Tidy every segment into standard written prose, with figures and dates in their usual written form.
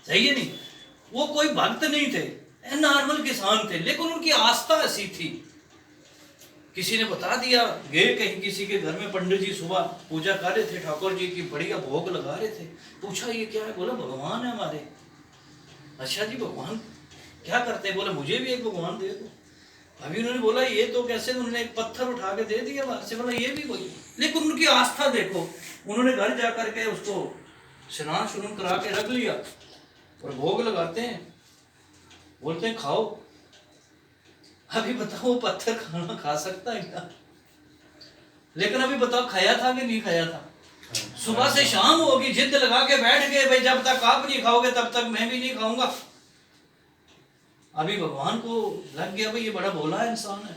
सही है नहीं? वो कोई भक्त नहीं थे, नॉर्मल किसान थे, लेकिन उनकी आस्था ऐसी थी। किसी ने बता दिया, गए कहीं किसी के घर में, पंडित जी सुबह पूजा कर रहे थे, ठाकुर जी की बढ़िया भोग लगा रहे थे। पूछा ये क्या है? बोला भगवान है हमारे। अच्छा जी, भगवान क्या करते हैं? बोले मुझे भी एक भगवान दे दो। अभी उन्होंने बोला ये तो कैसे? उन्होंने एक पत्थर उठा के दे दिया बाहर से। बोला ये भी वही। लेकिन उनकी आस्था देखो, उन्होंने घर जा करके उसको स्नान शुरू करा के रख लिया और भोग लगाते हैं, बोलते हैं खाओ। अभी बताओ, वो पत्थर खाना खा सकता है क्या? लेकिन अभी बताओ, खाया था कि नहीं खाया था? सुबह से शाम होगी, जिद लगा के बैठ गए, भाई जब तक आप नहीं खाओगे तब तक मैं भी नहीं खाऊंगा। अभी भगवान को लग गया भाई ये बड़ा भोला इंसान है,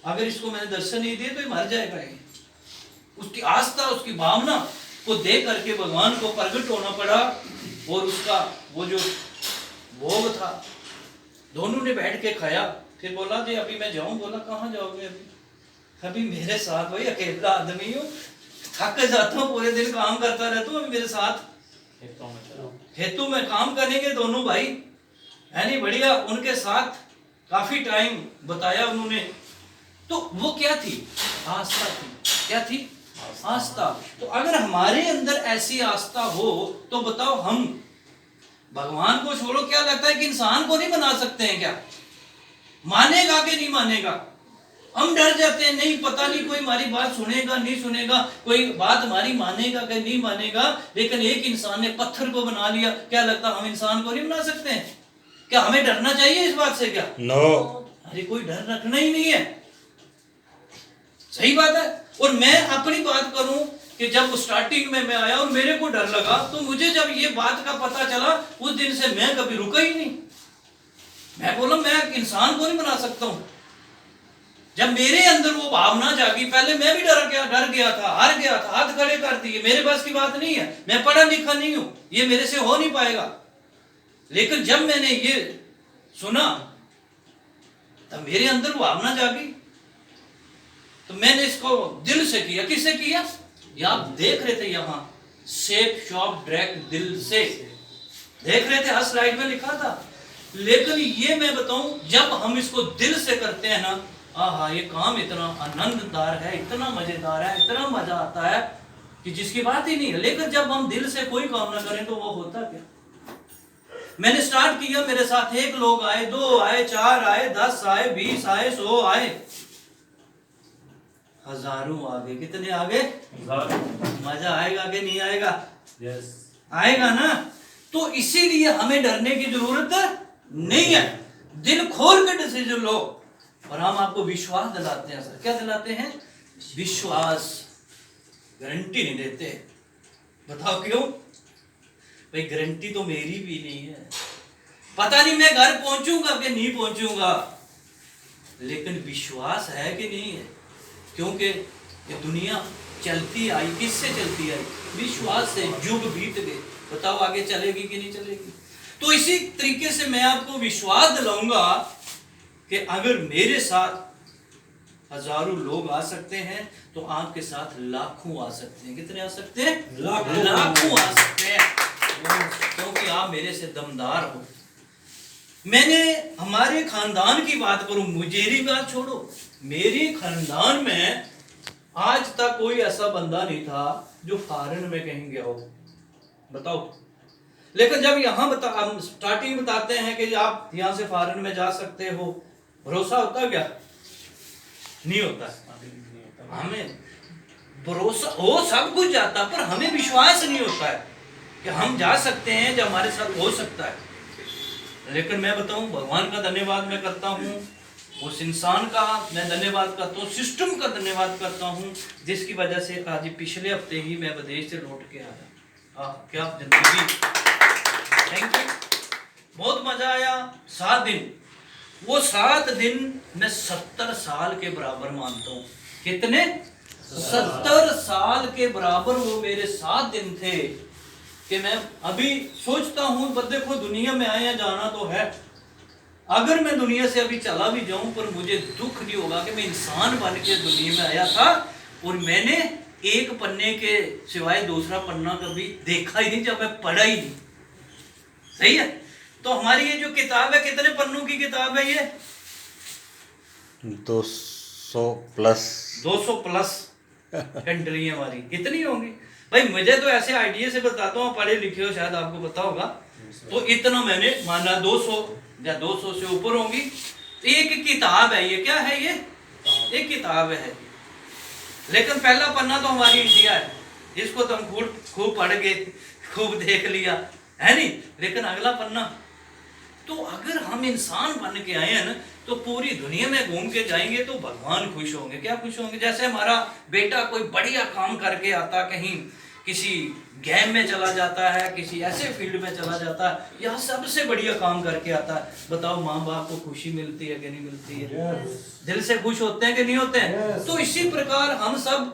अगर इसको मैंने दर्शन नहीं दिए तो ये मर जाएगा। ये उसकी आस्था, उसकी भावना को देख करके भगवान को प्रकट होना पड़ा। और उसका वो जो भोग था, दोनों ने बैठ के खाया। फिर बोला जी अभी मैं जाऊं। बोला कहाँ जाओगे? अभी मेरे साथ, भाई अकेला आदमी हूँ, थक जाता हूँ, पूरे दिन काम करता रहता हूँ, अभी मेरे साथ खेतों में काम करेंगे दोनों भाई, है नहीं? बढ़िया। उनके साथ काफी टाइम बताया उन्होंने। तो वो क्या थी? आस्था थी। क्या थी? आस्था। तो अगर हमारे अंदर ऐसी आस्था हो तो बताओ, हम भगवान को छोड़ो, क्या लगता है कि इंसान को नहीं बना सकते हैं क्या? मानेगा कि नहीं मानेगा? हम डर जाते हैं, नहीं पता नहीं कोई हमारी बात सुनेगा नहीं सुनेगा, कोई बात हमारी मानेगा कि नहीं मानेगा। लेकिन एक इंसान ने पत्थर को बना लिया, क्या लगता हम इंसान को नहीं बना सकते हैं? क्या हमें डरना चाहिए इस बात से? क्या नो। अरे कोई डर रखना ही नहीं है। सही बात है। और मैं अपनी बात करूं कि जब स्टार्टिंग में मैं आया और मेरे को डर लगा, तो मुझे जब ये बात का पता चला, उस दिन से मैं कभी रुका ही नहीं। मैं बोला मैं इंसान को नहीं बना सकता हूं। जब मेरे अंदर वो भावना जागी, पहले मैं भी डर गया था, हार गया था, हाथ खड़े कर दिए, मेरे पास की बात नहीं है, मैं पढ़ा लिखा नहीं हूं, ये मेरे से हो नहीं पाएगा। लेकिन जब मैंने ये सुना तब मेरे अंदर वो भावना जागी, तो मैंने इसको दिल से किया। किससे किया? ये आप देख रहे थे यहाँ, सेफ शॉप डायरेक्ट दिल से देख रहे थे, हर स्लाइड में लिखा था। लेकिन ये मैं बताऊं, जब हम इसको दिल से करते हैं ना, आहा, ये काम इतना आनंददार है, इतना मजेदार है, इतना मजा आता है कि जिसकी बात ही नहीं है। लेकिन जब हम दिल से कोई काम ना करें तो वो होता क्या? मैंने स्टार्ट किया, मेरे साथ एक लोग आए, 2 आए, 4 आए, 10 आए, 20 आए, 100 आए, हजारों आ गए। कितने आ गए? मजा आएगा कि नहीं आएगा? यस, आएगा ना। तो इसीलिए हमें डरने की जरूरत नहीं है। दिल खोल के डिसीजन लो। और हम आपको विश्वास दिलाते हैं सर। क्या दिलाते हैं? विश्वास। गारंटी नहीं देते। बताओ क्यों? भाई गारंटी तो मेरी भी नहीं है, पता नहीं मैं घर पहुंचूंगा कि नहीं पहुंचूंगा, लेकिन विश्वास है कि नहीं है? क्योंकि ये दुनिया चलती आई, किससे चलती आई? विश्वास से। युग बीत गए, बताओ आगे चलेगी कि नहीं चलेगी? तो इसी तरीके से मैं आपको विश्वास दिलाऊंगा कि अगर मेरे साथ हजारों लोग आ सकते हैं तो आपके साथ लाखों आ सकते हैं। कितने आ सकते हैं? लाखों आ सकते हैं, क्योंकि आप मेरे से दमदार हो। मैंने हमारे खानदान की बात करूं, मुझेरी बात छोड़ो, मेरे खानदान में आज तक कोई ऐसा बंदा नहीं था जो फॉरेन में कहीं गया हो। बताओ। लेकिन जब यहाँ हम स्टार्टिंग बताते हैं कि आप यहाँ से फॉरेन में जा सकते हो, भरोसा होता क्या? नहीं होता। हमें भरोसा हो, सब कुछ जाता, पर हमें विश्वास नहीं होता है कि हम जा सकते हैं, जब हमारे साथ हो सकता है। लेकिन मैं बताऊं, भगवान का धन्यवाद मैं करता हूं, उस इंसान का मैं धन्यवाद करता हूं, सिस्टम का धन्यवाद करता हूं, जिसकी वजह से आज पिछले हफ्ते ही मैं विदेश से लौट के आया। क्या जिंदगी! थैंक यू, बहुत मजा आया। 7 दिन, वो 7 दिन मैं 70 साल के बराबर मानता हूं। कितने? 70 साल के बराबर वो मेरे 7 दिन थे कि मैं अभी सोचता हूं, देखो दुनिया में आया जाना तो है, अगर मैं दुनिया से अभी चला भी जाऊं पर मुझे दुख नहीं होगा कि मैं इंसान बन के दुनिया में आया था और मैंने एक पन्ने के सिवाय दूसरा पन्ना कभी देखा ही नहीं, जब मैं पढ़ा ही नहीं। सही है। तो हमारी ये जो किताब है, कितने पन्नों की किताब है ये? 200 प्लस। 200 प्लस एंट्री है हमारी। कितनी होंगी भाई? मुझे तो ऐसे आइडिया से बताता हूँ, पढ़े लिखे हो शायद आपको पता होगा, तो इतना मैंने माना 200 या 200 से ऊपर होंगी। एक किताब है ये, क्या है ये? एक किताब है। लेकिन पहला पन्ना तो हमारी इंडिया है, इसको तो हम खूब पढ़ गए, खूब देख लिया, है नहीं? लेकिन अगला पन्ना, तो अगर हम इंसान बन के आए हैं ना, तो पूरी दुनिया में घूम के जाएंगे तो भगवान खुश होंगे। क्या खुश होंगे? जैसे हमारा बेटा कोई बढ़िया काम करके आता, कहीं किसी गेम में चला जाता है, किसी ऐसे फील्ड में चला जाता है, या सबसे बढ़िया काम करके आता है, बताओ माँ बाप को खुशी मिलती है कि नहीं मिलती है? दिल से खुश होते हैं कि नहीं होते हैं? तो इसी प्रकार हम सब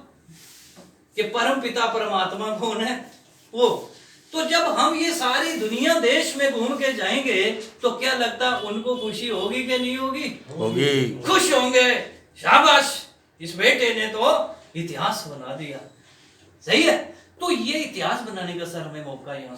के परम पिता परमात्मा कौन है? वो। तो जब हम ये सारी दुनिया देश में घूम के जाएंगे, तो क्या लगता है उनको खुशी होगी कि नहीं होगी? होगी। खुश होंगे। शाबाश, इस बेटे ने तो इतिहास बना दिया। सही है। तो ये इतिहास बनाने का सर हमें मौका यहाँ